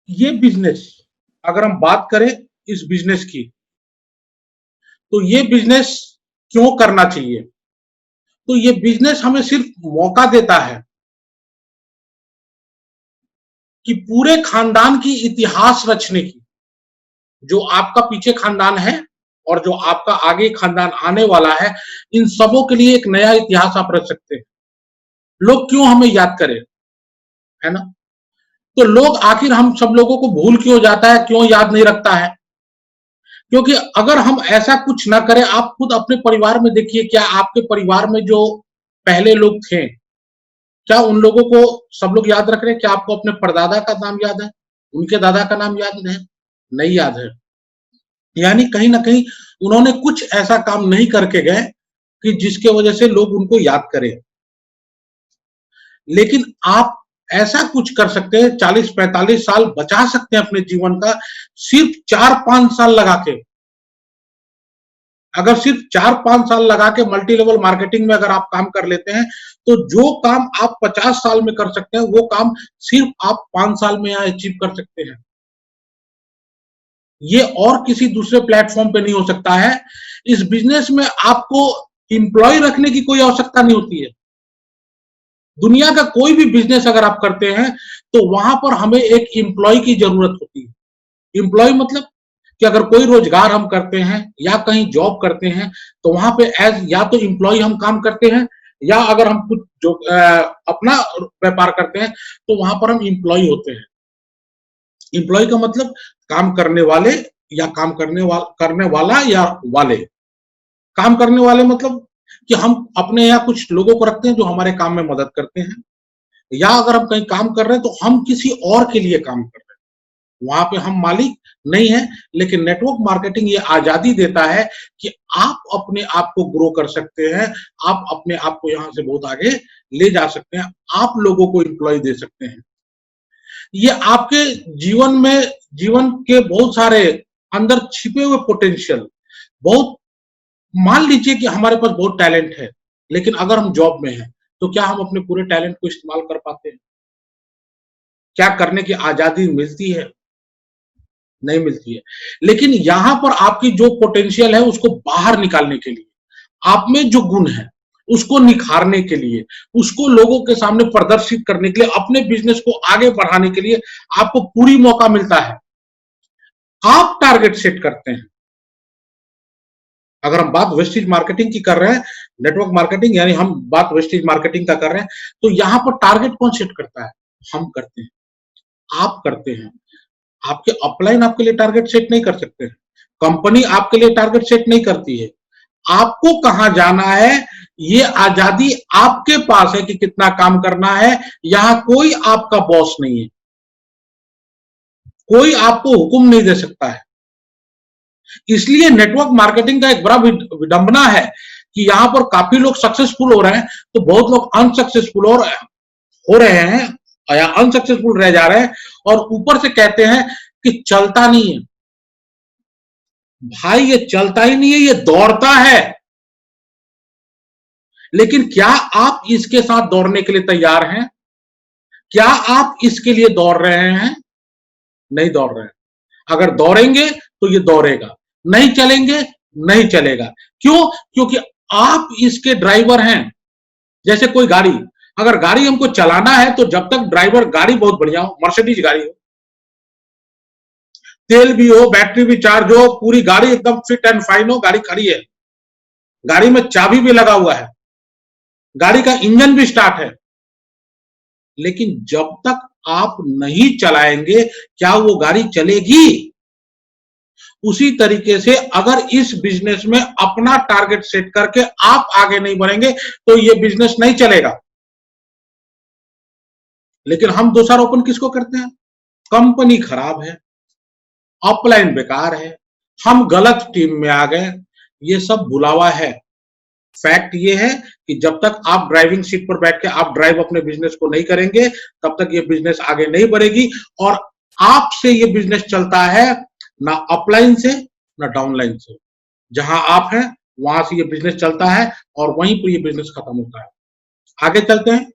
ये बिजनेस, अगर हम बात करें इस बिजनेस की, तो ये बिजनेस क्यों करना चाहिए? तो ये बिजनेस हमें सिर्फ मौका देता है कि पूरे खानदान की इतिहास रचने की। जो आपका पीछे खानदान है और जो आपका आगे खानदान आने वाला है, इन सबों के लिए एक नया इतिहास आप रच सकते हैं। लोग क्यों हमें याद करें, है ना? तो लोग आखिर हम सब लोगों को भूल क्यों जाता है, क्यों याद नहीं रखता है? क्योंकि अगर हम ऐसा कुछ ना करें, आप खुद अपने परिवार में देखिए, क्या आपके परिवार में जो पहले लोग थे, क्या उन लोगों को सब लोग याद रख रहे हैं? क्या आपको अपने परदादा का नाम याद है? उनके दादा का नाम याद है? नहीं याद है। यानी कहीं ना कहीं उन्होंने कुछ ऐसा काम नहीं करके गए कि जिसके वजह से लोग उनको याद करें। लेकिन आप ऐसा कुछ कर सकते हैं, 40-45 साल बचा सकते हैं अपने जीवन का, सिर्फ 4-5 साल लगा के। अगर सिर्फ 4-5 साल लगा के मल्टी लेवल मार्केटिंग में अगर आप काम कर लेते हैं, तो जो काम आप 50 साल में कर सकते हैं, वो काम सिर्फ आप 5 साल में यहाँ अचीव कर सकते हैं। ये और किसी दूसरे प्लेटफॉर्म पे नहीं हो सकता है। इस बिजनेस में आपको इंप्लॉय रखने की कोई आवश्यकता नहीं होती है। दुनिया का कोई भी बिजनेस अगर आप करते हैं, तो वहां पर हमें एक इंप्लॉय की जरूरत होती है। इंप्लॉय मतलब कि अगर कोई रोजगार हम करते हैं या कहीं जॉब करते हैं, तो वहां पे एज या तो इंप्लॉय हम काम करते हैं, या अगर हम कुछ जो अपना व्यापार करते हैं, तो वहां पर हम इंप्लॉय होते हैं। इंप्लॉय का मतलब काम करने वाले, या काम करने वाला या वाले। काम करने वाले मतलब कि हम अपने यहाँ कुछ लोगों को रखते हैं जो हमारे काम में मदद करते हैं, या अगर हम कहीं काम कर रहे हैं तो हम किसी और के लिए काम कर रहे हैं, वहां पे हम मालिक नहीं है। लेकिन नेटवर्क मार्केटिंग ये आजादी देता है कि आप अपने आप को ग्रो कर सकते हैं, आप अपने आप को यहाँ से बहुत आगे ले जा सकते हैं, आप लोगों को एम्प्लॉय दे सकते हैं। ये आपके जीवन में, जीवन के बहुत सारे अंदर छिपे हुए पोटेंशियल, बहुत, मान लीजिए कि हमारे पास बहुत टैलेंट है, लेकिन अगर हम जॉब में हैं, तो क्या हम अपने पूरे टैलेंट को इस्तेमाल कर पाते हैं? क्या करने की आजादी मिलती है? नहीं मिलती है। लेकिन यहां पर आपकी जो पोटेंशियल है उसको बाहर निकालने के लिए, आप में जो गुण है उसको निखारने के लिए, उसको लोगों के सामने प्रदर्शित करने के लिए, अपने बिजनेस को आगे बढ़ाने के लिए आपको पूरी मौका मिलता है। आप टारगेट सेट करते हैं। अगर हम बात वेस्टेज मार्केटिंग की कर रहे हैं, नेटवर्क मार्केटिंग, यानी हम बात वेस्टेज मार्केटिंग का कर रहे हैं, तो यहां पर टारगेट कौन सेट करता है? हम करते हैं, आप करते हैं। आपके अपलाइन आपके लिए टारगेट सेट नहीं कर सकते हैं, कंपनी आपके लिए टारगेट सेट नहीं करती है। आपको कहां जाना है, ये आजादी आपके पास है कि कितना काम करना है। यहां कोई आपका बॉस नहीं है, कोई आपको हुक्म नहीं दे सकता है। इसलिए नेटवर्क मार्केटिंग का एक बड़ा विडंबना है कि यहां पर काफी लोग सक्सेसफुल हो रहे हैं, तो बहुत लोग अनसक्सेसफुल हो रहे हैं या अनसक्सेसफुल रह जा रहे हैं, और ऊपर से कहते हैं कि चलता नहीं है। भाई, ये चलता ही नहीं है, ये दौड़ता है। लेकिन क्या आप इसके साथ दौड़ने के लिए तैयार हैं? क्या आप इसके लिए दौड़ रहे हैं? नहीं दौड़ रहे हैं। अगर दौड़ेंगे तो ये दौड़ेगा, नहीं चलेंगे नहीं चलेगा। क्यों? क्योंकि आप इसके ड्राइवर हैं। जैसे कोई गाड़ी, अगर गाड़ी हमको चलाना है, तो जब तक ड्राइवर, गाड़ी बहुत बढ़िया हो, मर्सिडीज गाड़ी हो, तेल भी हो, बैटरी भी चार्ज हो, पूरी गाड़ी एकदम फिट एंड फाइन हो, गाड़ी खड़ी है, गाड़ी में चाबी भी लगा हुआ है, गाड़ी का इंजन भी स्टार्ट है, लेकिन जब तक आप नहीं चलाएंगे, क्या वो गाड़ी चलेगी? उसी तरीके से अगर इस बिजनेस में अपना टारगेट सेट करके आप आगे नहीं बढ़ेंगे, तो ये बिजनेस नहीं चलेगा। लेकिन हम दोषारोपण किसको करते हैं? कंपनी खराब है, अपलाइन बेकार है, हम गलत टीम में आ गए। ये सब बुलावा है। फैक्ट ये है कि जब तक आप ड्राइविंग सीट पर बैठ के आप ड्राइव अपने बिजनेस को नहीं करेंगे, तब तक ये बिजनेस आगे नहीं बढ़ेगी। और आपसे ये बिजनेस चलता है, ना अपलाइन से ना डाउनलाइन से। जहां आप हैं वहां से ये बिजनेस चलता है, और वहीं पर ये बिजनेस खत्म होता है। आगे चलते हैं।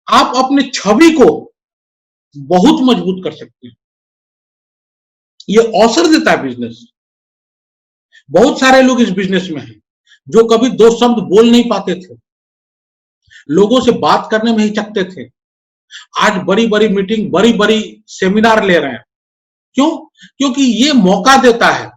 आप अपने छवि को बहुत मजबूत कर सकते हैं। ये अवसर देता है बिजनेस। बहुत सारे लोग इस बिजनेस में हैं जो कभी दो शब्द बोल नहीं पाते थे, लोगों से बात करने में हिचकते थे, आज बड़ी बड़ी मीटिंग, बड़ी बड़ी सेमिनार ले रहे हैं। क्यों? क्योंकि ये मौका देता है,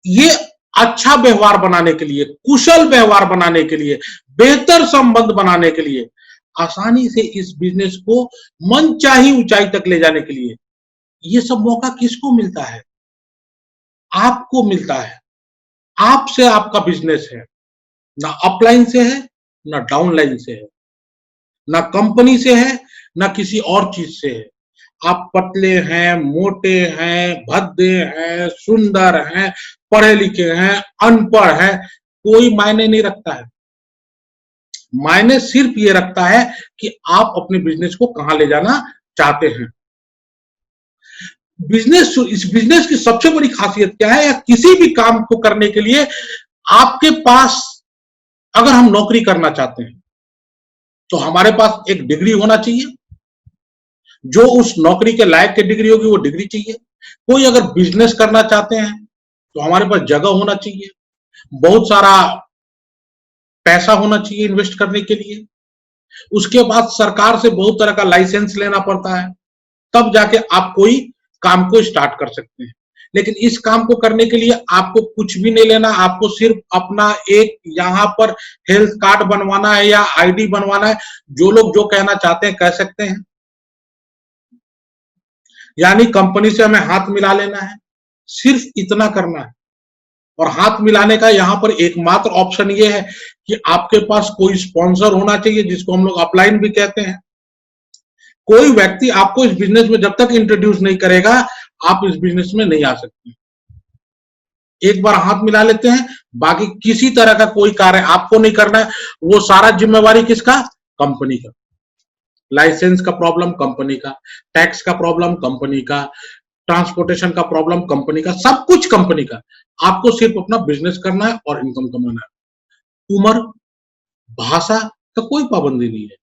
ये अच्छा व्यवहार बनाने के लिए, कुशल व्यवहार बनाने के लिए, बेहतर संबंध बनाने के लिए, आसानी से इस बिजनेस को मनचाही ऊंचाई तक ले जाने के लिए, ये सब मौका किसको मिलता है? आपको मिलता है। आपसे आपका बिजनेस है, ना अपलाइन से है, ना डाउनलाइन से है, ना कंपनी से है, ना किसी और चीज से है। आप पतले हैं, मोटे हैं, भद्दे हैं, सुंदर हैं, पढ़े लिखे हैं, अनपढ़ हैं, कोई मायने नहीं रखता है। मायने सिर्फ ये रखता है कि आप अपने बिजनेस को कहां ले जाना चाहते हैं। बिजनेस, इस बिजनेस की सबसे बड़ी खासियत क्या है, या किसी भी काम को करने के लिए आपके पास, अगर हम नौकरी करना चाहते हैं तो हमारे पास एक डिग्री होना चाहिए, जो उस नौकरी के लायक की डिग्री होगी वो डिग्री चाहिए। कोई अगर बिजनेस करना चाहते हैं तो हमारे पास जगह होना चाहिए, बहुत सारा पैसा होना चाहिए इन्वेस्ट करने के लिए। उसके बाद सरकार से बहुत तरह का लाइसेंस लेना पड़ता है, तब जाके आप कोई काम को स्टार्ट कर सकते हैं। लेकिन इस काम को करने के लिए आपको कुछ भी नहीं लेना, आपको सिर्फ अपना एक यहाँ पर हेल्थ कार्ड बनवाना है या आईडी बनवाना है। जो लोग जो कहना चाहते हैं कह सकते हैं, यानी कंपनी से हमें हाथ मिला लेना है, सिर्फ इतना करना है। और हाथ मिलाने का यहाँ पर एकमात्र ऑप्शन ये है कि आपके पास कोई स्पॉन्सर होना चाहिए, जिसको हम लोग अपलाइन भी कहते हैं। कोई व्यक्ति आपको इस बिजनेस में जब तक इंट्रोड्यूस नहीं करेगा, आप इस बिजनेस में नहीं आ सकते। एक बार हाथ मिला लेते हैं, बाकी किसी तरह का कोई कार्य आपको नहीं करना है। वो सारा जिम्मेवारी किसका? कंपनी का। लाइसेंस का प्रॉब्लम कंपनी का, टैक्स का प्रॉब्लम कंपनी का, ट्रांसपोर्टेशन का प्रॉब्लम कंपनी का, सब कुछ कंपनी का। आपको सिर्फ अपना बिजनेस करना है और इनकम कमाना है। उम्र, भाषा का कोई पाबंदी नहीं है।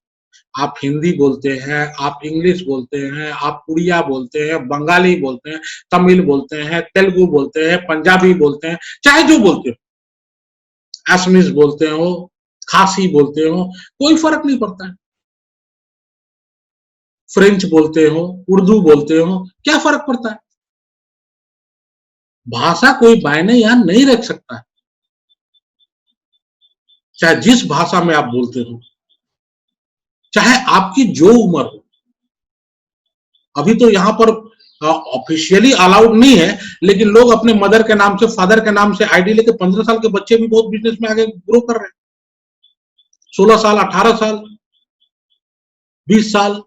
आप हिंदी बोलते हैं, आप इंग्लिश बोलते हैं, आप उड़िया बोलते हैं, बंगाली बोलते हैं, तमिल बोलते हैं, तेलुगु बोलते हैं, पंजाबी बोलते हैं, चाहे जो बोलते हो, असमीज बोलते हो, खासी बोलते हो, कोई फर्क नहीं पड़ता है। फ्रेंच बोलते हो, उर्दू बोलते हो, क्या फर्क पड़ता है? भाषा कोई मायने यहां नहीं रख सकता है, चाहे जिस भाषा में आप बोलते हो, चाहे आपकी जो उम्र हो। अभी तो यहाँ पर ऑफिशियली अलाउड नहीं है, लेकिन लोग अपने मदर के नाम से, फादर के नाम से आईडी लेके 15 साल के बच्चे भी बहुत बिजनेस में आगे ग्रो कर रहे हैं। 16 साल, 18 साल, 20 साल,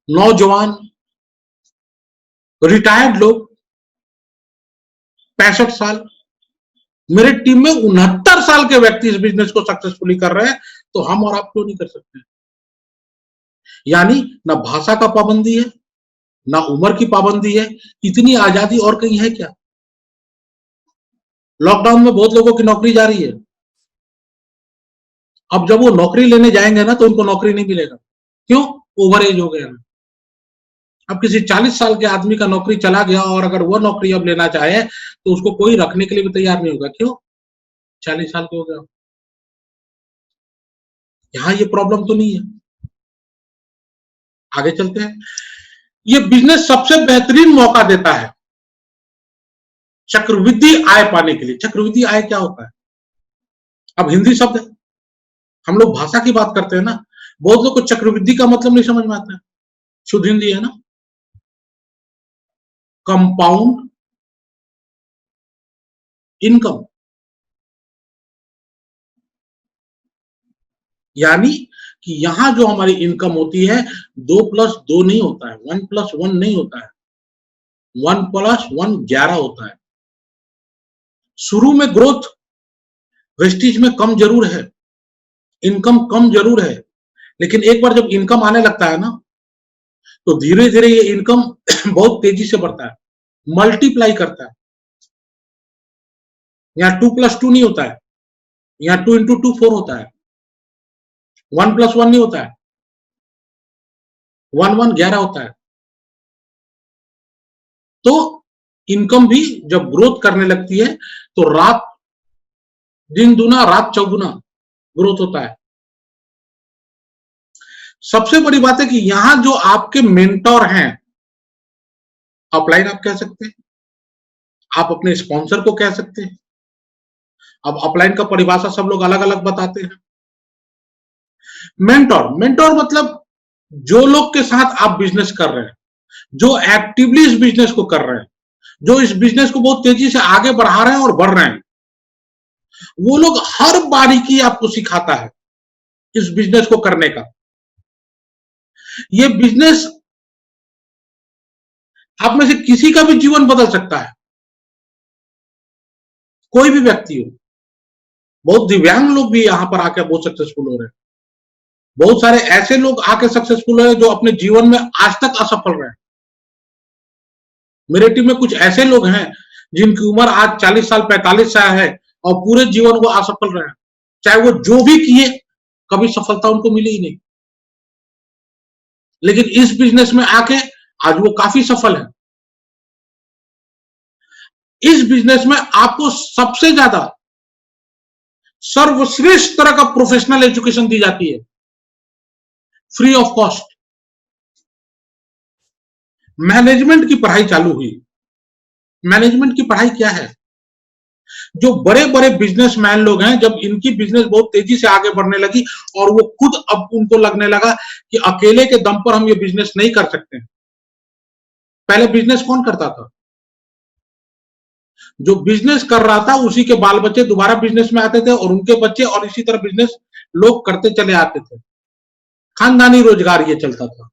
नौजवान, रिटायर्ड लोग 65 साल। मेरे टीम में 69 साल के व्यक्ति इस बिजनेस को सक्सेसफुली कर रहे हैं, तो हम और आप क्यों नहीं कर सकते? यानी ना भाषा का पाबंदी है, ना उम्र की पाबंदी है, इतनी आजादी और कहीं है क्या? लॉकडाउन में बहुत लोगों की नौकरी जा रही है। अब जब वो नौकरी लेने जाएंगे ना, तो उनको नौकरी नहीं मिलेगा। क्यों? ओवर एज हो गया। अब किसी 40 साल के आदमी का नौकरी चला गया, और अगर वह नौकरी अब लेना चाहे तो उसको कोई रखने के लिए भी तैयार नहीं होगा। क्यों? 40 साल के हो गया। यहाँ ये प्रॉब्लम तो नहीं है। आगे चलते हैं। ये बिजनेस सबसे बेहतरीन मौका देता है चक्रवृद्धि आय पाने के लिए। चक्रवृद्धि आय क्या होता है? अब हिंदी शब्द है, हम लोग भाषा की बात करते हैं ना, बहुत लोग को चक्रवृद्धि का मतलब नहीं समझ में आता है। शुद्ध हिंदी है ना, कंपाउंड इनकम। यानी कि यहां जो हमारी इनकम होती है, 2+2 नहीं होता है, 1+1 नहीं होता है, 1+1 11 होता है। शुरू में ग्रोथ वेस्टिज में कम जरूर है, इनकम कम जरूर है, लेकिन एक बार जब इनकम आने लगता है ना, तो धीरे धीरे ये इनकम बहुत तेजी से बढ़ता है, मल्टीप्लाई करता है। यहाँ 2+2 नहीं होता है, यहाँ 2 × 2 4 होता है, 1+1 नहीं होता है। 1 1 11 होता है। तो इनकम भी जब ग्रोथ करने लगती है तो रात दिन दूना रात चौगुना ग्रोथ होता है। सबसे बड़ी बात है कि यहां जो आपके मेंटोर हैं, अपलाइन आप कह सकते हैं, आप अपने स्पॉन्सर को कह सकते हैं। अब अपलाइन का परिभाषा सब लोग अलग अलग बताते हैं। मेंटोर मेंटोर मतलब जो लोग के साथ आप बिजनेस कर रहे हैं, जो एक्टिवली इस बिजनेस को कर रहे हैं, जो इस बिजनेस को बहुत तेजी से आगे बढ़ा रहे हैं और बढ़ रहे हैं, वो लोग हर बारीकी आपको सिखाता है इस बिजनेस को करने का। ये बिजनेस आप में से किसी का भी जीवन बदल सकता है, कोई भी व्यक्ति हो। बहुत दिव्यांग लोग भी यहां पर आकर बहुत सक्सेसफुल हो रहे हैं। बहुत सारे ऐसे लोग आके सक्सेसफुल हो रहे हैं जो अपने जीवन में आज तक असफल रहे। मेरे टीम में कुछ ऐसे लोग हैं जिनकी उम्र आज 40 साल 45 साल है और पूरे जीवन वो असफल रहे हैं। चाहे वो जो भी किए, कभी सफलता उनको मिली ही नहीं। लेकिन इस बिजनेस में आके आज वो काफी सफल है। इस बिजनेस में आपको सबसे ज्यादा सर्वश्रेष्ठ तरह का प्रोफेशनल एजुकेशन दी जाती है, फ्री ऑफ कॉस्ट। मैनेजमेंट की पढ़ाई चालू हुई। मैनेजमेंट की पढ़ाई क्या है? जो बड़े बड़े बिजनेसमैन लोग हैं, जब इनकी बिजनेस बहुत तेजी से आगे बढ़ने लगी और वो खुद अब उनको लगने लगा कि अकेले के दम पर हम ये बिजनेस नहीं कर सकते। पहले बिजनेस कौन करता था? जो बिजनेस कर रहा था उसी के बाल बच्चे दोबारा बिजनेस में आते थे और उनके बच्चे, और इसी तरह बिजनेस लोग करते चले आते थे। खानदानी रोजगार ये चलता था।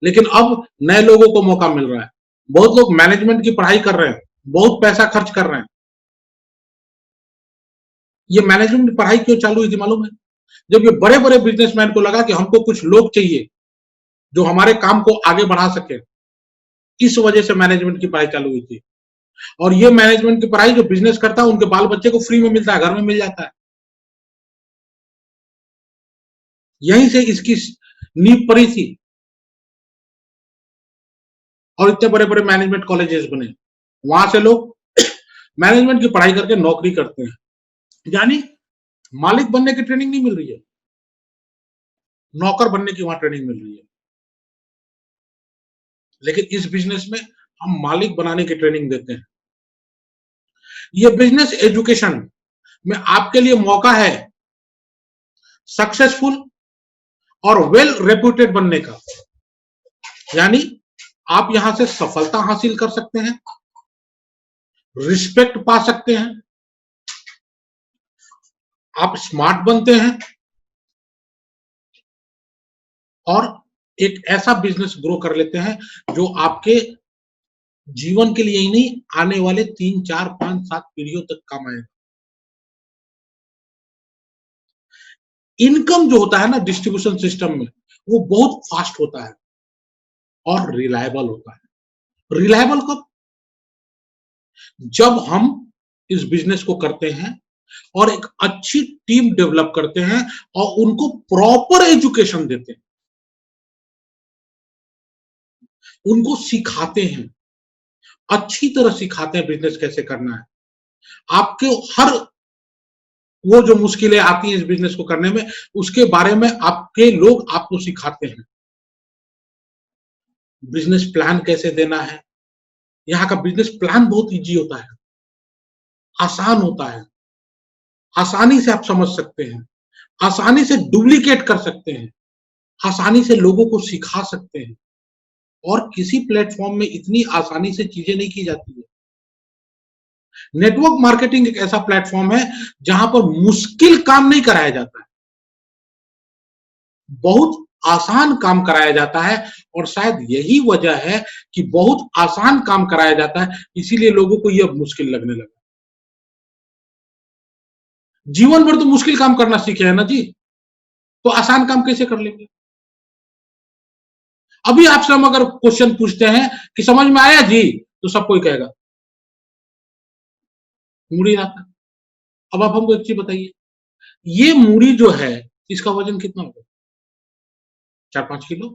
लेकिन अब नए लोगों को मौका मिल रहा है। बहुत लोग मैनेजमेंट की पढ़ाई कर रहे हैं, बहुत पैसा खर्च कर रहे हैं। ये मैनेजमेंट की पढ़ाई क्यों चालू हुई थी मालूम है? जब ये बड़े बड़े बिजनेसमैन को लगा कि हमको कुछ लोग चाहिए जो हमारे काम को आगे बढ़ा सके, इस वजह से मैनेजमेंट की पढ़ाई चालू हुई थी। और ये मैनेजमेंट की पढ़ाई जो बिजनेस करता है उनके बाल बच्चे को फ्री में मिलता है, घर में मिल जाता है। यहीं से इसकी नींव पड़ी थी और इतने बड़े बड़े मैनेजमेंट कॉलेजेस बने। वहां से लोग मैनेजमेंट की पढ़ाई करके नौकरी करते हैं। यानी मालिक बनने की ट्रेनिंग नहीं मिल रही है, नौकर बनने की वहां ट्रेनिंग मिल रही है। लेकिन इस बिजनेस में हम मालिक बनाने की ट्रेनिंग देते हैं। ये बिजनेस एजुकेशन में आपके लिए मौका है सक्सेसफुल और वेल रेप्यूटेड बनने का। यानी आप यहां से सफलता हासिल कर सकते हैं, रिस्पेक्ट पा सकते हैं, आप स्मार्ट बनते हैं और एक ऐसा बिजनेस ग्रो कर लेते हैं जो आपके जीवन के लिए ही नहीं, आने वाले 3 4 5 7 पीढ़ियों तक काम आएगा। इनकम जो होता है ना डिस्ट्रीब्यूशन सिस्टम में, वो बहुत फास्ट होता है और रिलायबल होता है। रिलायबल कब? जब हम इस बिजनेस को करते हैं और एक अच्छी टीम डेवलप करते हैं और उनको प्रॉपर एजुकेशन देते हैं, उनको सिखाते हैं, अच्छी तरह सिखाते हैं बिजनेस कैसे करना है। आपके हर वो जो मुश्किलें आती हैं इस बिजनेस को करने में, उसके बारे में आपके लोग आपको सिखाते हैं। बिजनेस प्लान कैसे देना है, यहाँ का बिजनेस प्लान बहुत इजी होता है, आसान होता है, आसानी से आप समझ सकते हैं, आसानी से डुप्लीकेट कर सकते हैं, आसानी से लोगों को सिखा सकते हैं। और किसी प्लेटफॉर्म में इतनी आसानी से चीजें नहीं की जाती है। नेटवर्क मार्केटिंग एक ऐसा प्लेटफॉर्म है जहां पर मुश्किल काम नहीं कराया जाता है, बहुत आसान काम कराया जाता है। और शायद यही वजह है कि बहुत आसान काम कराया जाता है, इसीलिए लोगों को यह मुश्किल लगने लगा। जीवन भर तो मुश्किल काम करना सीखे हैं ना जी, तो आसान काम कैसे कर लेंगे? अभी आपसे हम अगर क्वेश्चन पूछते हैं कि समझ में आया जी, तो सब कोई कहेगा मूड़ी आता। अब आप हमको एक चीज बताइए, ये मूड़ी जो है इसका वजन कितना होगा? 4 5 किलो।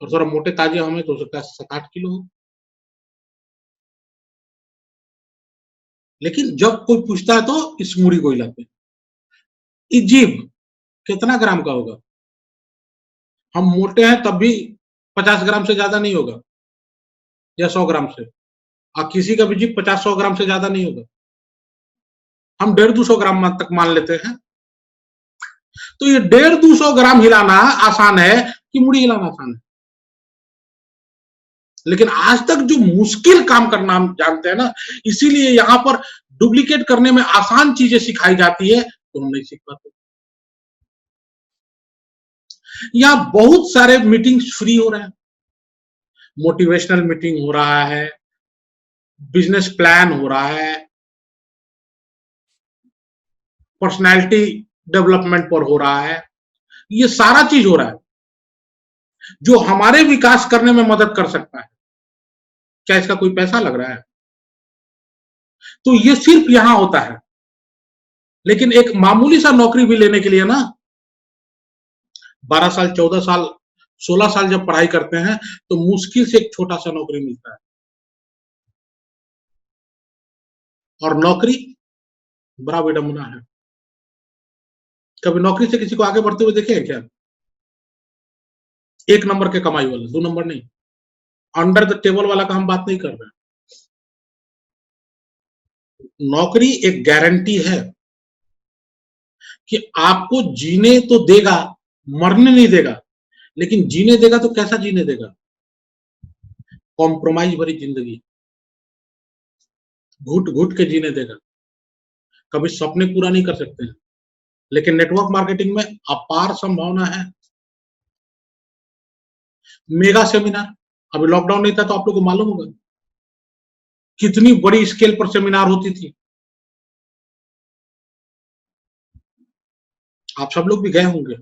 और थोड़ा मोटे ताजे हमें तो हो सकता है 7-8 किलो हो। लेकिन जब कोई पूछता है तो इस मूढ़ी को हिलाते हैं। इजीब कितना ग्राम का होगा? हम मोटे हैं तब भी 50 ग्राम से ज्यादा नहीं होगा या 100 ग्राम से, और किसी का भी जीप 50-100 ग्राम से ज्यादा नहीं होगा। हम 150-200 ग्राम तक मान लेते हैं। तो ये 150-200 ग्राम हिलाना आसान है कि मूढ़ी हिलाना आसान है? लेकिन आज तक जो मुश्किल काम करना हम जानते हैं ना, इसीलिए यहां पर डुप्लीकेट करने में आसान चीजें सिखाई जाती है तो हम नहीं सीख पाते। यहां बहुत सारे मीटिंग्स फ्री हो रहे हैं, मोटिवेशनल मीटिंग हो रहा है, बिजनेस प्लान हो रहा है, पर्सनालिटी डेवलपमेंट पर हो रहा है, ये सारा चीज हो रहा है जो हमारे विकास करने में मदद कर सकता है। क्या इसका कोई पैसा लग रहा है? तो ये सिर्फ यहां होता है। लेकिन एक मामूली सा नौकरी भी लेने के लिए ना 12 साल, 14 साल, 16 साल जब पढ़ाई करते हैं तो मुश्किल से एक छोटा सा नौकरी मिलता है। और नौकरी बड़ा विडंबना है। कभी नौकरी से किसी को आगे बढ़ते हुए देखे हैं क्या? एक नंबर के कमाई वाला, 2 नंबर नहीं, अंडर द टेबल वाला का हम बात नहीं कर रहे हैं। नौकरी एक गारंटी है कि आपको जीने तो देगा, मरने नहीं देगा, लेकिन जीने देगा तो कैसा जीने देगा? कॉम्प्रोमाइज भरी जिंदगी, घुट घुट के जीने देगा। कभी सपने पूरा नहीं कर सकते हैं, लेकिन नेटवर्क मार्केटिंग में अपार संभावना है। मेगा सेमिनार, अभी लॉकडाउन नहीं था तो आप लोगों को मालूम होगा कितनी बड़ी स्केल पर सेमिनार होती थी। आप सब लोग भी गए होंगे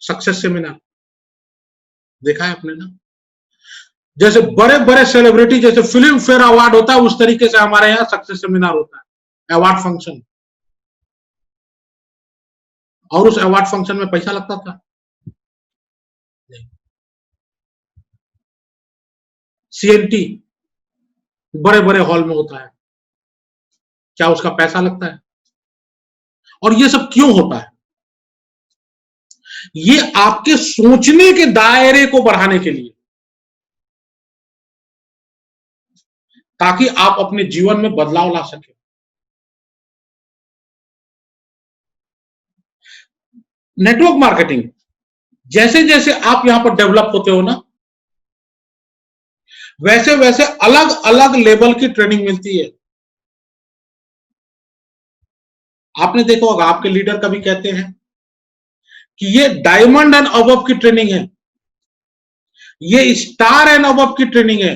सक्सेस सेमिनार, देखा है आपने ना? जैसे बड़े बड़े सेलिब्रिटी, जैसे फिल्म फेयर अवार्ड होता है उस तरीके से हमारे यहाँ सक्सेस सेमिनार होता है, अवार्ड फंक्शन। और उस अवार्ड फंक्शन में पैसा लगता था? सीएनटी बड़े बड़े हॉल में होता है, क्या उसका पैसा लगता है? और ये सब क्यों होता है? ये आपके सोचने के दायरे को बढ़ाने के लिए, ताकि आप अपने जीवन में बदलाव ला सके। नेटवर्क मार्केटिंग जैसे जैसे आप यहां पर डेवलप होते हो ना, वैसे वैसे अलग अलग लेवल की ट्रेनिंग मिलती है। आपने देखा होगा, आपके लीडर कभी कहते हैं कि ये डायमंड एंड अबव की ट्रेनिंग है, ये स्टार एंड अबव की ट्रेनिंग है,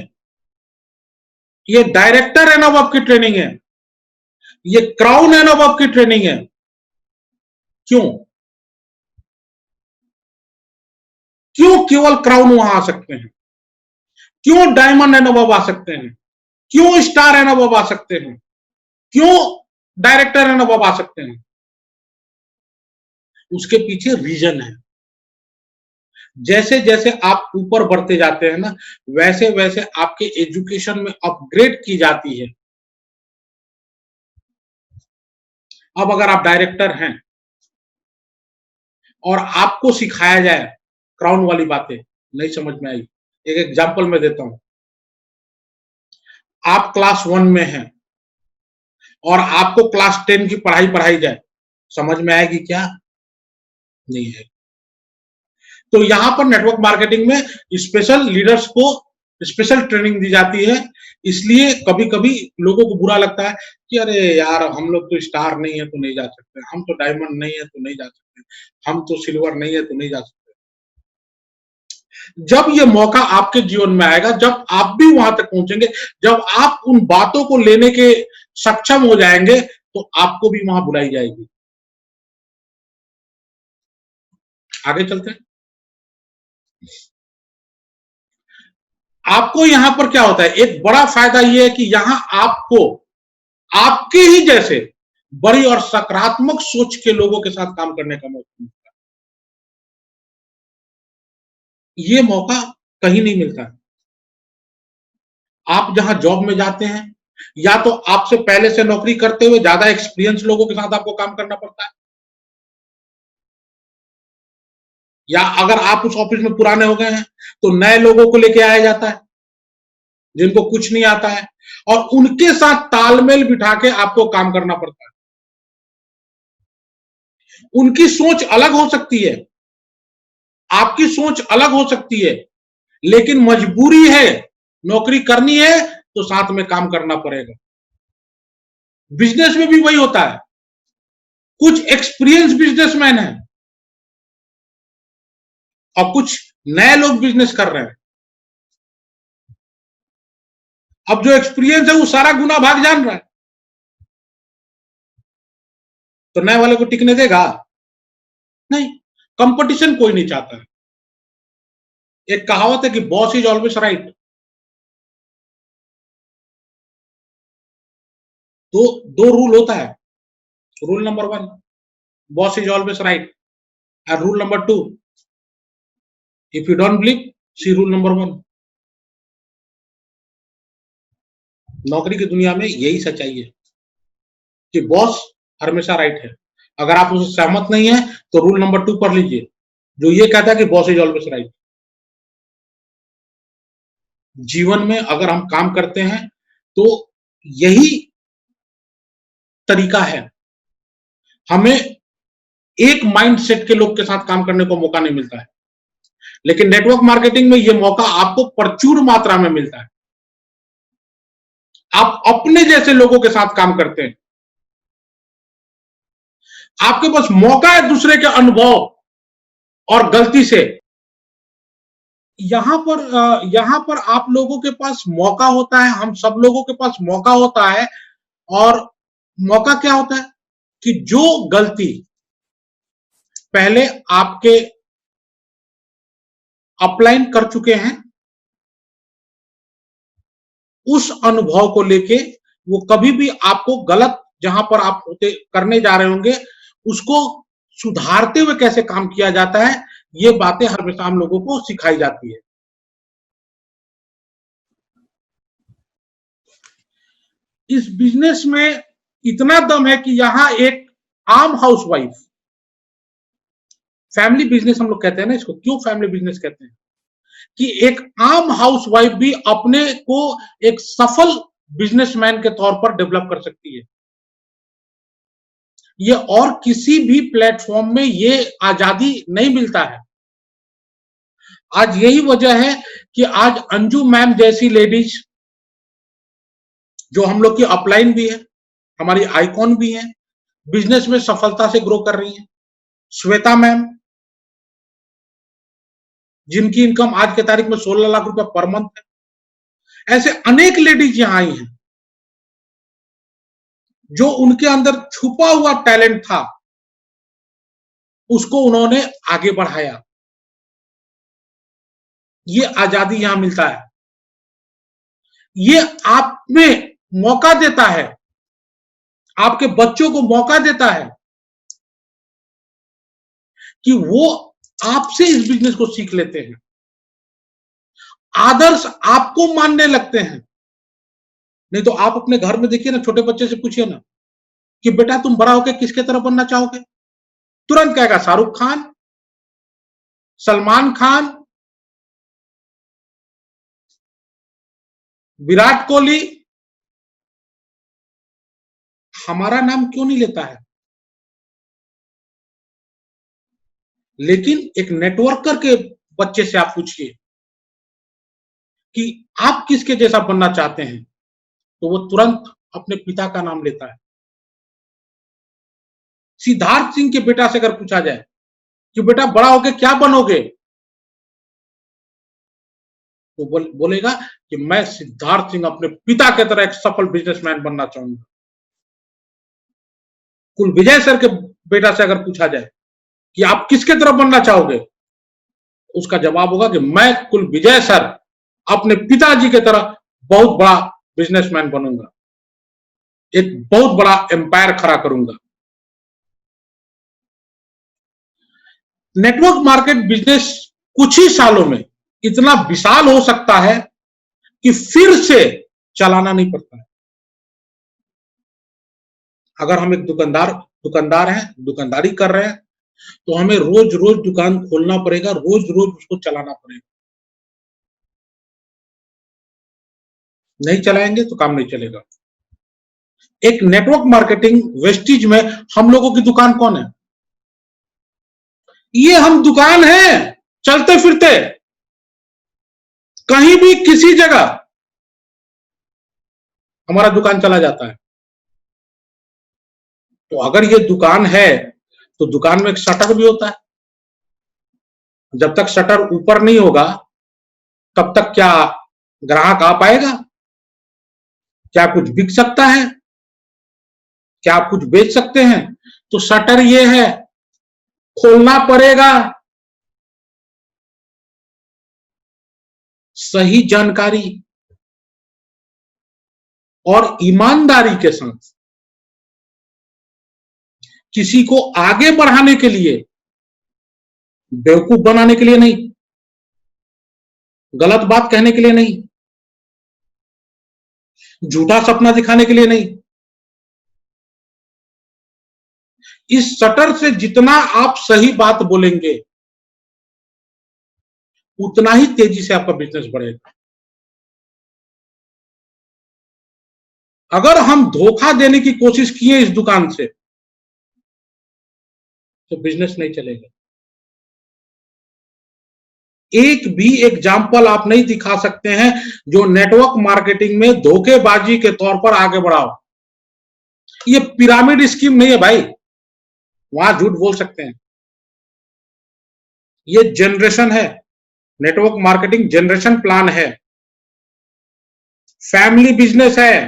ये डायरेक्टर एंड अबव की ट्रेनिंग है, ये क्राउन एंड अबव की ट्रेनिंग है। क्यों? क्यों केवल क्राउन वहां आ सकते हैं? क्यों डायमंड एंड अबव आ सकते हैं? क्यों स्टार एंड अबव आ सकते हैं? क्यों डायरेक्टर एंड अबव आ सकते हैं? उसके पीछे रीजन है। जैसे जैसे आप ऊपर बढ़ते जाते हैं ना, वैसे वैसे आपके एजुकेशन में अपग्रेड की जाती है। अब अगर आप डायरेक्टर हैं और आपको सिखाया जाए क्राउन वाली बातें, नहीं समझ में आई, एक एग्जांपल मैं देता हूं। आप क्लास 1 में हैं और आपको क्लास 10 की पढ़ाई पढ़ाई जाए, समझ में आएगी क्या? नहीं है। तो यहां पर नेटवर्क मार्केटिंग में स्पेशल लीडर्स को स्पेशल ट्रेनिंग दी जाती है। इसलिए कभी कभी लोगों को बुरा लगता है कि अरे यार, हम लोग तो स्टार नहीं है तो नहीं जा सकते, हम तो डायमंड नहीं है तो नहीं जा सकते, हम तो सिल्वर नहीं है तो नहीं जा सकते। जब ये मौका आपके जीवन में आएगा, जब आप भी वहां तक पहुंचेंगे, जब आप उन बातों को लेने के सक्षम हो जाएंगे, तो आपको भी वहां बुलाई जाएगी। आगे चलते हैं। आपको यहां पर क्या होता है, एक बड़ा फायदा यह है कि यहां आपको आपके ही जैसे बड़ी और सकारात्मक सोच के लोगों के साथ काम करने का मौका मिलता ये मौका कहीं नहीं मिलता है। आप जहां जॉब में जाते हैं, या तो आपसे पहले से नौकरी करते हुए ज्यादा एक्सपीरियंस लोगों के साथ आपको काम करना पड़ता है, या अगर आप उस ऑफिस में पुराने हो गए हैं तो नए लोगों को लेके आया जाता है जिनको कुछ नहीं आता है, और उनके साथ तालमेल बिठा के आपको काम करना पड़ता है। उनकी सोच अलग हो सकती है, आपकी सोच अलग हो सकती है, लेकिन मजबूरी है, नौकरी करनी है तो साथ में काम करना पड़ेगा। बिजनेस में भी वही होता है। कुछ एक्सपीरियंस बिजनेसमैन है और कुछ नए लोग बिजनेस कर रहे हैं। अब जो एक्सपीरियंस है वो सारा गुना भाग जान रहा है, तो नए वाले को टिकने देगा नहीं। कंपटीशन कोई नहीं चाहता है। एक कहावत है कि बॉस इज ऑलवेज राइट। दो दो रूल होता है। Rule number 1, boss is always right, and rule number 2, if you don't believe, see rule number 1। नौकरी की दुनिया में यही सच्चाई है कि बॉस हमेशा राइट है। अगर आप उससे सहमत नहीं है तो रूल नंबर 2 पढ़ लीजिए, जो ये कहता है कि बॉस इज ऑलवेज राइट। जीवन में अगर हम काम करते हैं तो यही तरीका है। हमें एक माइंडसेट के लोग के साथ काम करने को मौका नहीं मिलता है, लेकिन नेटवर्क मार्केटिंग में यह मौका आपको प्रचुर मात्रा में मिलता है। आप अपने जैसे लोगों के साथ काम करते हैं, आपके पास मौका है दूसरे के अनुभव और गलती से। यहां पर आप लोगों के पास मौका होता है, हम सब लोगों के पास मौका होता है। और मौका क्या होता है कि जो गलती पहले आपके अपलाइन कर चुके हैं, उस अनुभव को लेके वो कभी भी आपको गलत जहां पर आप होते करने जा रहे होंगे, उसको सुधारते हुए कैसे काम किया जाता है, ये बातें हमेशा हम लोगों को सिखाई जाती है। इस बिजनेस में इतना दम है कि यहां एक आम हाउसवाइफ, फैमिली बिजनेस हम लोग कहते हैं ना इसको, क्यों फैमिली बिजनेस कहते हैं, कि एक आम हाउसवाइफ भी अपने को एक सफल बिजनेसमैन के तौर पर डेवलप कर सकती है। ये और किसी भी प्लेटफॉर्म में ये आजादी नहीं मिलता है। आज यही वजह है कि आज अंजू मैम जैसी लेडीज, जो हम लोग की अपलाइन भी है, हमारी आइकॉन भी है, बिजनेस में सफलता से ग्रो कर रही है। श्वेता मैम, जिनकी इनकम आज के तारीख में 16 लाख रुपए पर मंथ है। ऐसे अनेक लेडीज यहां आई हैं, जो उनके अंदर छुपा हुआ टैलेंट था, उसको उन्होंने आगे बढ़ाया। ये आजादी यहां मिलता है। ये आप में मौका देता है, आपके बच्चों को मौका देता है कि वो आपसे इस बिजनेस को सीख लेते हैं, आदर्श आपको मानने लगते हैं। नहीं तो आप अपने घर में देखिए ना, छोटे बच्चे से पूछिए ना कि बेटा तुम बड़ा होकर किसके तरफ बनना चाहोगे, तुरंत कहेगा शाहरुख खान, सलमान खान, विराट कोहली। हमारा नाम क्यों नहीं लेता है? लेकिन एक नेटवर्कर के बच्चे से आप पूछिए कि आप किसके जैसा बनना चाहते हैं, तो वो तुरंत अपने पिता का नाम लेता है। सिद्धार्थ सिंह के बेटा से अगर पूछा जाए कि बेटा बड़ा होकर क्या बनोगे, तो बोलेगा कि मैं सिद्धार्थ सिंह अपने पिता की तरह एक सफल बिजनेसमैन बनना चाहूंगा। कुल विजय सर के बेटा से अगर पूछा जाए कि आप किसके तरफ बनना चाहोगे, उसका जवाब होगा कि मैं कुल विजय सर अपने पिताजी की तरह बहुत बड़ा बिजनेसमैन बनूंगा, एक बहुत बड़ा एम्पायर खड़ा करूंगा। नेटवर्क मार्केट बिजनेस कुछ ही सालों में इतना विशाल हो सकता है कि फिर से चलाना नहीं पड़ता है। अगर हम एक दुकानदार हैं, दुकानदारी कर रहे हैं, तो हमें रोज रोज दुकान खोलना पड़ेगा, रोज रोज उसको चलाना पड़ेगा। नहीं चलाएंगे तो काम नहीं चलेगा। एक नेटवर्क मार्केटिंग वेस्टिज में हम लोगों की दुकान कौन है? ये हम दुकान है, चलते फिरते कहीं भी किसी जगह हमारा दुकान चला जाता है। तो अगर ये दुकान है तो दुकान में एक शटर भी होता है। जब तक शटर ऊपर नहीं होगा तब तक क्या ग्राहक आ पाएगा? क्या कुछ बिक सकता है? क्या आप कुछ बेच सकते हैं? तो शटर ये है, खोलना पड़ेगा। सही जानकारी और ईमानदारी के साथ किसी को आगे बढ़ाने के लिए, बेवकूफ बनाने के लिए नहीं, गलत बात कहने के लिए नहीं, झूठा सपना दिखाने के लिए नहीं। इस शटर से जितना आप सही बात बोलेंगे उतना ही तेजी से आपका बिजनेस बढ़ेगा। अगर हम धोखा देने की कोशिश किए इस दुकान से तो बिजनेस नहीं चलेगा। एक भी एग्जाम्पल आप नहीं दिखा सकते हैं जो नेटवर्क मार्केटिंग में धोखेबाजी के तौर पर आगे बढ़ा हो। ये पिरामिड स्कीम नहीं है भाई, वहां झूठ बोल सकते हैं। ये जनरेशन है, नेटवर्क मार्केटिंग जनरेशन प्लान है, फैमिली बिजनेस है।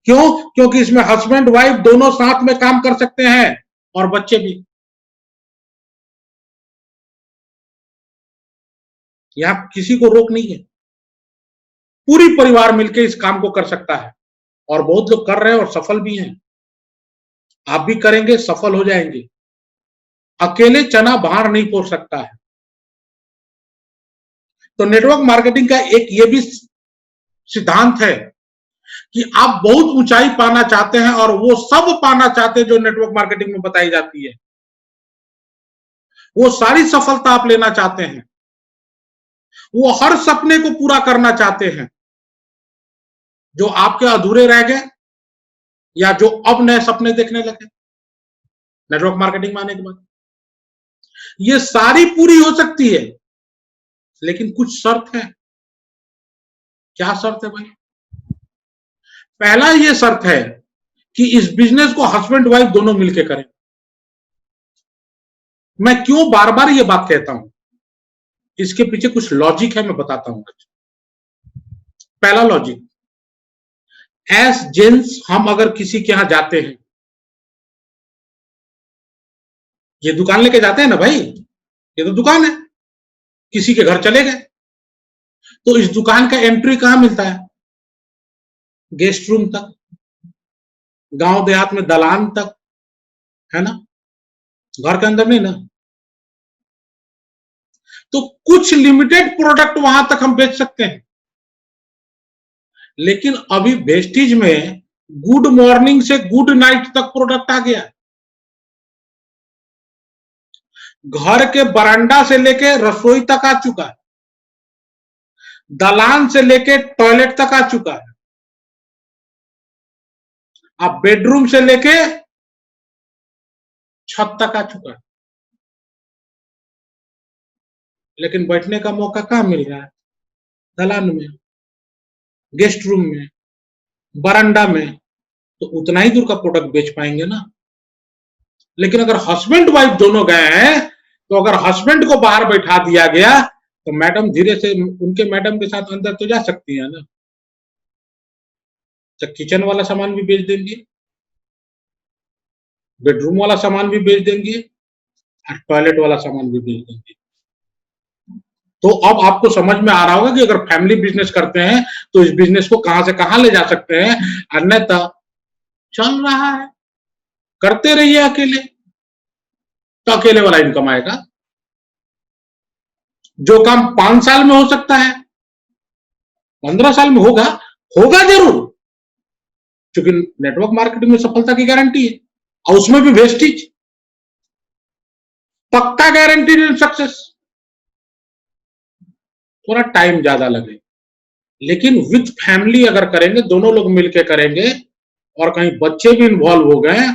क्यों? क्योंकि इसमें हस्बैंड वाइफ दोनों साथ में काम कर सकते हैं और बच्चे भी। यहां किसी को रोक नहीं है, पूरी परिवार मिलकर इस काम को कर सकता है और बहुत लोग कर रहे हैं और सफल भी हैं। आप भी करेंगे, सफल हो जाएंगे। अकेले चना बाहर नहीं पहुंच सकता है। तो नेटवर्क मार्केटिंग का एक ये भी सिद्धांत है कि आप बहुत ऊंचाई पाना चाहते हैं और वो सब पाना चाहते हैं जो नेटवर्क मार्केटिंग में बताई जाती है, वो सारी सफलता आप लेना चाहते हैं, वो हर सपने को पूरा करना चाहते हैं जो आपके अधूरे रह गए या जो अब नए सपने देखने लगे नेटवर्क मार्केटिंग में आने के बाद। ये सारी पूरी हो सकती है, लेकिन कुछ शर्त है। क्या शर्त है भाई? पहला ये शर्त है कि इस बिजनेस को हस्बैंड वाइफ दोनों मिलकर करें। मैं क्यों बार बार ये बात कहता हूं, इसके पीछे कुछ लॉजिक है, मैं बताता हूं आज। पहला लॉजिक, एज जेंट्स हम अगर किसी के यहां जाते हैं, ये दुकान लेके जाते हैं ना भाई, ये तो दुकान है, किसी के घर चले गए, तो इस दुकान का एंट्री कहां मिलता है? गेस्ट रूम तक, गांव देहात में दलान तक, है ना, घर के अंदर नहीं ना। तो कुछ लिमिटेड प्रोडक्ट वहां तक हम बेच सकते हैं, लेकिन अभी वेस्टिज में गुड मॉर्निंग से गुड नाइट तक प्रोडक्ट आ गया। घर के बरांडा से लेके रसोई तक आ चुका है, दलान से लेके टॉयलेट तक आ चुका है, अब बेडरूम से लेके छत तक आ चुका है। लेकिन बैठने का मौका कहां मिल रहा है? दलान में, गेस्ट रूम में, बरांडा में। तो उतना ही दूर का प्रोडक्ट बेच पाएंगे ना। लेकिन अगर हस्बैंड वाइफ दोनों गए हैं, तो अगर हस्बैंड को बाहर बैठा दिया गया तो मैडम धीरे से उनके मैडम के साथ अंदर तो जा सकती है ना। तो किचन वाला सामान भी बेच देंगे, बेडरूम वाला सामान भी बेच देंगे और टॉयलेट वाला सामान भी बेच देंगे। तो अब आपको समझ में आ रहा होगा कि अगर फैमिली बिजनेस करते हैं तो इस बिजनेस को कहां से कहां ले जा सकते हैं। अन्यथा चल रहा है, करते रहिए अकेले, तो अकेले वाला इनकम आएगा। जो काम 5 साल में हो सकता है 15 साल में होगा, होगा जरूर, क्योंकि नेटवर्क मार्केटिंग में सफलता की गारंटी है, और उसमें भी वेस्टिज, पक्का गारंटीड सक्सेस। थोड़ा टाइम ज्यादा लगे, लेकिन विथ फैमिली अगर करेंगे, दोनों लोग मिलकर करेंगे, और कहीं बच्चे भी इन्वॉल्व हो गए,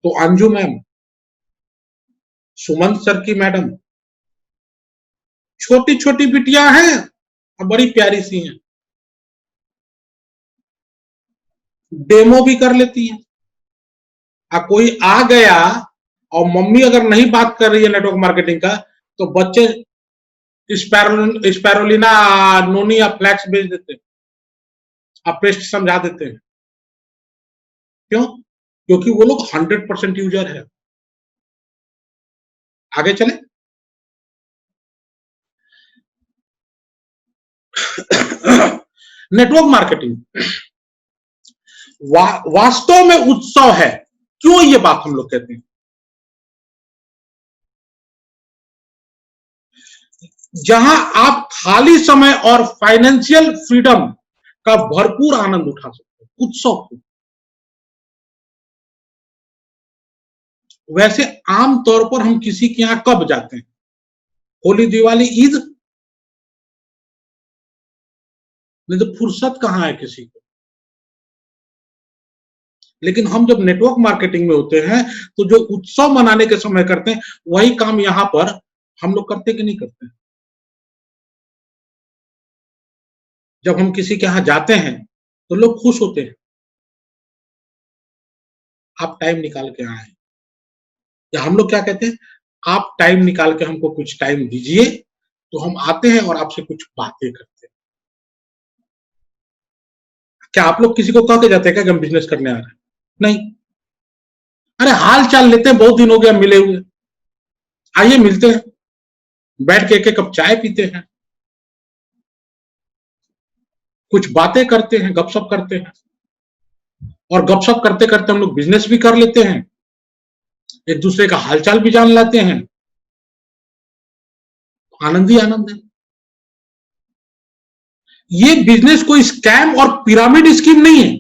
तो अंजू मैम, सुमंत सर की मैडम, छोटी छोटी बिटियां हैं और बड़ी प्यारी सी हैं, डेमो भी कर लेती हैं। कोई आ गया और मम्मी अगर नहीं बात कर रही है नेटवर्क मार्केटिंग का, तो बच्चे स्पैरोलिना नोनी या फ्लैक्स भेज देते हैं, आप पेस्ट समझा देते हैं। क्यों? क्योंकि वो लोग 100% यूजर है। आगे चले। नेटवर्क मार्केटिंग वास्तव में उत्सव है। क्यों ये बात हम लोग कहते हैं? जहां आप खाली समय और फाइनेंशियल फ्रीडम का भरपूर आनंद उठा सकते हैं, उत्सव को। वैसे आमतौर पर हम किसी के यहां कब जाते हैं? होली, दिवाली, ईद, नहीं तो फुर्सत कहां है किसी को। लेकिन हम जब नेटवर्क मार्केटिंग में होते हैं, तो जो उत्सव मनाने के समय करते हैं, वही काम यहां पर हम लोग करते कि नहीं करते? जब हम किसी के यहां जाते हैं तो लोग खुश होते हैं, आप टाइम निकाल के आए। या हम लोग क्या कहते हैं, आप टाइम निकाल के हमको कुछ टाइम दीजिए, तो हम आते हैं और आपसे कुछ बातें करते हैं। क्या आप लोग किसी को कह के जाते हैं क्या कि हम बिजनेस करने आ रहे हैं? नहीं। अरे हाल चाल लेते हैं, बहुत दिन हो गया मिले हुए, आइए मिलते हैं, बैठ के एक एक कप चाय पीते हैं, कुछ बातें करते हैं, गपशप करते हैं, और गपशप करते करते हम लोग बिजनेस भी कर लेते हैं, एक दूसरे का हालचाल भी जान लेते हैं। आनंद ही आनंद है। ये बिजनेस कोई स्कैम और पिरामिड स्कीम नहीं है।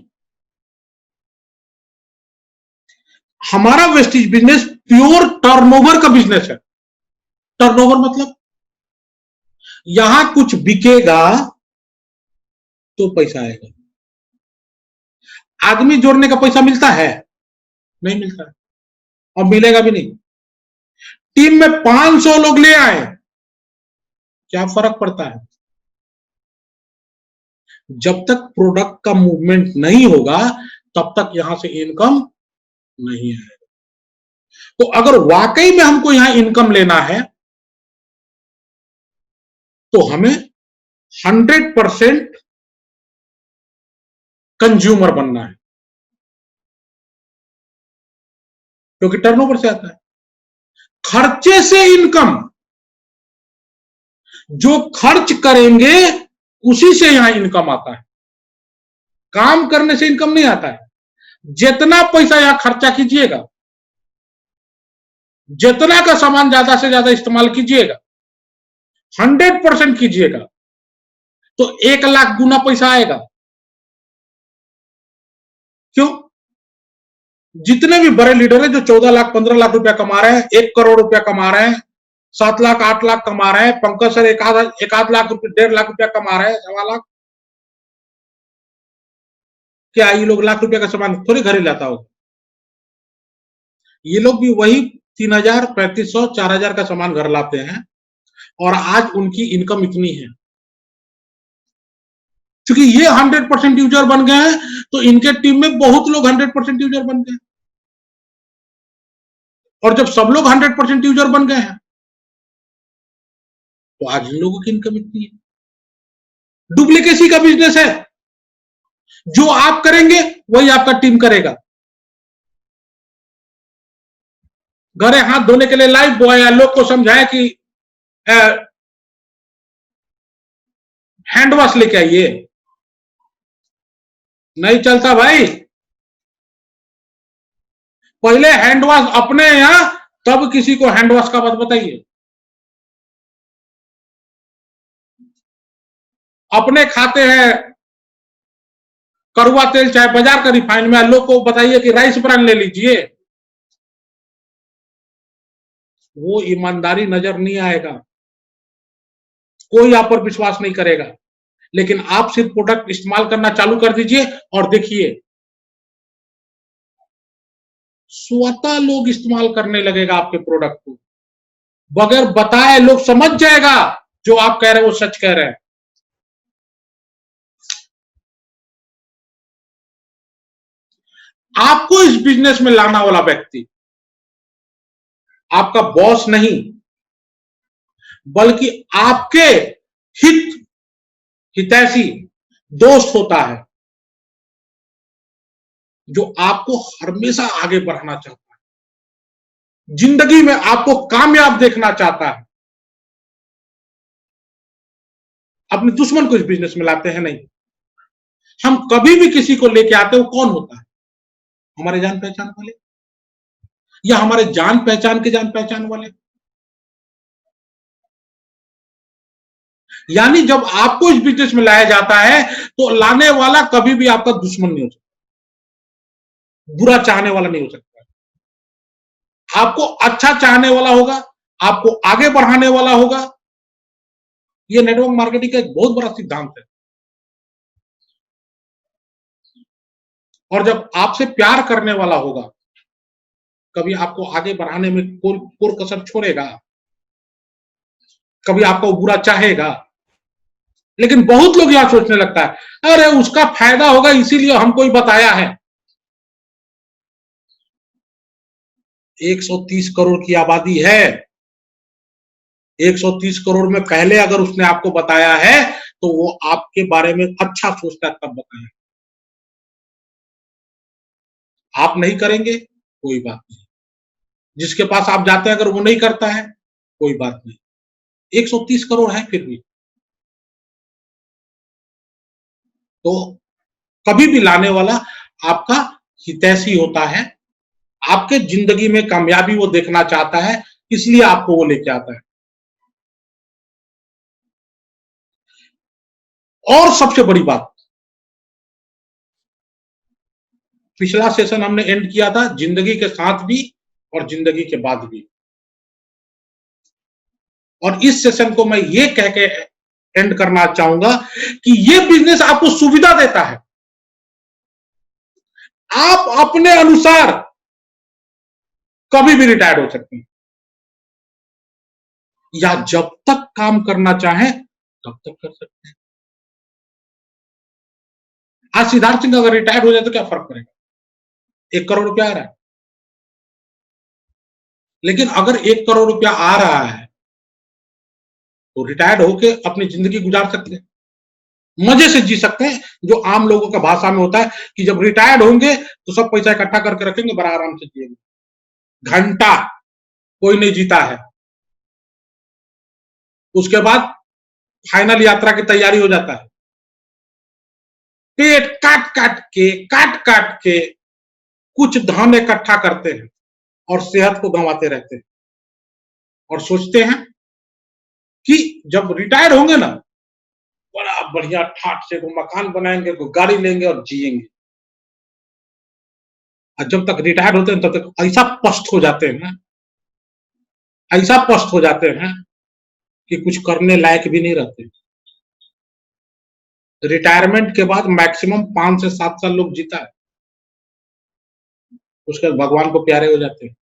हमारा वेस्टिज बिजनेस प्योर टर्नओवर का बिजनेस है। टर्नओवर मतलब यहां कुछ बिकेगा तो पैसा आएगा। आदमी जोड़ने का पैसा मिलता है? नहीं मिलता है, और मिलेगा भी नहीं। टीम में 500 लोग ले आए, क्या फर्क पड़ता है? जब तक प्रोडक्ट का मूवमेंट नहीं होगा, तब तक यहां से इनकम नहीं आएगा। तो अगर वाकई में हमको यहां इनकम लेना है, तो हमें 100% कंज्यूमर बनना है, क्योंकि टर्नओवर से आता है। खर्चे से इनकम, जो खर्च करेंगे उसी से यहां इनकम आता है। काम करने से इनकम नहीं आता है। जितना पैसा यहां खर्चा कीजिएगा, जितना का सामान ज्यादा से ज्यादा इस्तेमाल कीजिएगा, 100% कीजिएगा, तो 1 लाख गुना पैसा आएगा। क्यों? जितने भी बड़े लीडर हैं जो 14 लाख 15 लाख रुपया कमा रहे हैं, 1 करोड़ रुपया कमा रहे हैं, 7 लाख 8 लाख कमा रहे हैं, पंकज सर एक आध लाख रुपया 1.5 लाख रुपया कमा रहे हैं, 1.25 लाख, क्या ये लोग लाख रुपया का सामान थोड़ी घर ही लाता होगा? ये लोग भी वही 3,000 3,500 4,000 का सामान घर लाते हैं, और आज उनकी इनकम इतनी है क्योंकि ये 100% यूजर बन गए हैं। तो इनके टीम में बहुत लोग 100% यूजर बन गए, और जब सब लोग 100% यूजर बन गए हैं, तो आज इन लोगों की इनकम इतनी है। डुप्लीकेसी का बिजनेस है, जो आप करेंगे वही आपका टीम करेगा। घरे हाथ धोने के लिए लाइव बॉय या लोग को समझाया कि हैंड वॉश लेके आइए, नहीं चलता भाई। पहले हैंड वॉश अपने यहां, तब किसी को हैंड वॉश का बात बताइए। अपने खाते हैं कड़वा तेल चाहे बाजार का रिफाइंड में, लोग को बताइए कि राइस ब्रांड ले लीजिए, वो ईमानदारी नजर नहीं आएगा, कोई आप पर विश्वास नहीं करेगा। लेकिन आप सिर्फ प्रोडक्ट इस्तेमाल करना चालू कर दीजिए और देखिए स्वतः लोग इस्तेमाल करने लगेगा आपके प्रोडक्ट को, बगैर बताए लोग समझ जाएगा जो आप कह रहे हैं वो सच कह रहे हैं। आपको इस बिजनेस में लाना वाला व्यक्ति आपका बॉस नहीं, बल्कि आपके हितैषी दोस्त होता है, जो आपको हमेशा आगे बढ़ाना चाहता है, जिंदगी में आपको कामयाब देखना चाहता है। अपने दुश्मन को इस बिजनेस में लाते हैं नहीं। हम कभी भी किसी को लेके आते हैं, वो कौन होता है? हमारे जान पहचान वाले, या हमारे जान पहचान वाले। यानी जब आपको इस बिजनेस में लाया जाता है तो लाने वाला कभी भी आपका दुश्मन नहीं हो सकता, बुरा चाहने वाला नहीं हो सकता। आपको अच्छा चाहने वाला होगा, आपको आगे बढ़ाने वाला होगा। यह नेटवर्क मार्केटिंग का एक बहुत बड़ा सिद्धांत है। और जब आपसे प्यार करने वाला होगा, कभी आपको आगे बढ़ाने में कोई कसर छोड़ेगा, कभी आपको बुरा चाहेगा। लेकिन बहुत लोग यहां सोचने लगता है, अरे उसका फायदा होगा इसीलिए हमको ही बताया है। 130 करोड़ की आबादी है, 130 करोड़ में पहले अगर उसने आपको बताया है तो वो आपके बारे में अच्छा सोचता है तब बताया। आप नहीं करेंगे कोई बात नहीं, जिसके पास आप जाते हैं अगर वो नहीं करता है कोई बात नहीं, 130 करोड़ है फिर भी। तो कभी भी लाने वाला आपका हितैषी होता है, आपके जिंदगी में कामयाबी वो देखना चाहता है, इसलिए आपको वो लेके आता है। और सबसे बड़ी बात, पिछला सेशन हमने एंड किया था जिंदगी के साथ भी और जिंदगी के बाद भी, और इस सेशन को मैं ये कह के एंड करना चाहूंगा कि ये बिजनेस आपको सुविधा देता है, आप अपने अनुसार कभी भी रिटायर हो सकते हैं, या जब तक काम करना चाहें तब तक कर सकते हैं। आज सिद्धार्थ सिंह अगर रिटायर हो जाए तो क्या फर्क पड़ेगा? 1 करोड़ रुपया आ रहा है, लेकिन अगर 1 करोड़ रुपया आ रहा है तो रिटायर्ड होके अपनी जिंदगी गुजार सकते हैं, मजे से जी सकते हैं। जो आम लोगों का भाषा में होता है कि जब रिटायर्ड होंगे तो सब पैसा इकट्ठा करके रखेंगे, बड़ा आराम से जिएंगे। घंटा कोई नहीं जीता है, उसके बाद फाइनल यात्रा की तैयारी हो जाता है। पेट काट काट के कुछ धन इकट्ठा करते हैं और सेहत को गंवाते रहते हैं, और सोचते हैं कि जब रिटायर होंगे ना बड़ा बढ़िया ठाट से मकान बनाएंगे, कोई गाड़ी लेंगे और जिएंगे। और जब तक रिटायर होते हैं तब तक ऐसा पस्त हो जाते हैं, ऐसा पस्त हो जाते हैं कि कुछ करने लायक भी नहीं रहते। रिटायरमेंट के बाद मैक्सिमम 5 से 7 साल लोग जीता है, उसके बाद भगवान को प्यारे हो जाते हैं।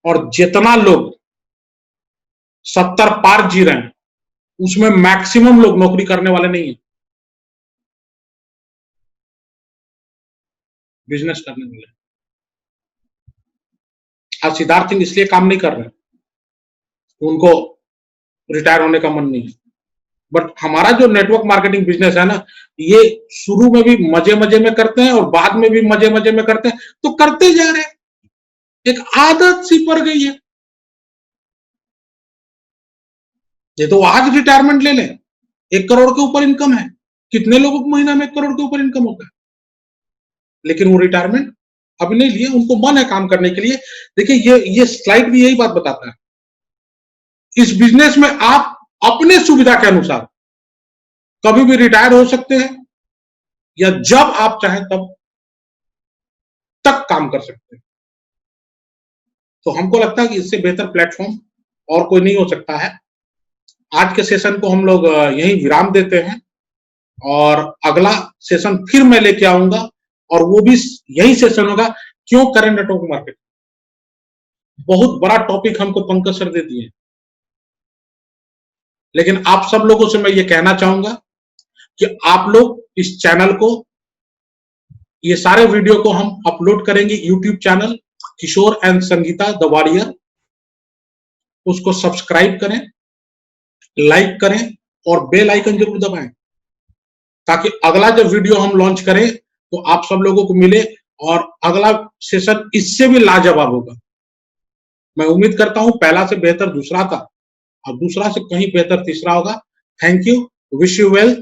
और जितना लोग 70 पार जी रहे हैं उसमें मैक्सिमम लोग नौकरी करने वाले नहीं है, बिजनेस करने वाले। आज सिद्धार्थ सिंह इसलिए काम नहीं कर रहे, उनको रिटायर होने का मन नहीं है। बट हमारा जो नेटवर्क मार्केटिंग बिजनेस है ना, ये शुरू में भी मजे मजे में करते हैं और बाद में भी मजे मजे में करते हैं, तो करते जा रहे हैं, एक आदत सी पड़ गई है। ये तो आज रिटायरमेंट ले लें, 1 करोड़ के ऊपर इनकम है, कितने लोगों को महीना में 1 करोड़ के ऊपर इनकम होता है, लेकिन वो रिटायरमेंट अभी नहीं लिए, उनको मन है काम करने के लिए। देखिए ये स्लाइड भी यही बात बताता है। इस बिजनेस में आप अपने सुविधा के अनुसार कभी भी रिटायर हो सकते हैं या जब आप चाहें तब तक काम कर सकते हैं। तो हमको लगता है कि इससे बेहतर प्लेटफॉर्म और कोई नहीं हो सकता है। आज के सेशन को हम लोग यहीं विराम देते हैं और अगला सेशन फिर मैं लेके आऊंगा और वो भी यही सेशन होगा, क्यों करें नेटवर्क मार्केट। बहुत बड़ा टॉपिक हमको पंकज सर दे दिए, लेकिन आप सब लोगों से मैं ये कहना चाहूंगा कि आप लोग इस चैनल को, ये सारे वीडियो को हम अपलोड करेंगे YouTube channel Kishore and Sangeeta the warrior, उसको सब्सक्राइब करें, लाइक करें और बेल आइकन जरूर दबाएं ताकि अगला जब वीडियो हम लॉन्च करें तो आप सब लोगों को मिले और अगला सेशन इससे भी लाजवाब होगा। मैं उम्मीद करता हूं पहला से बेहतर दूसरा था और दूसरा से कहीं बेहतर तीसरा होगा। Thank you, wish you wealth.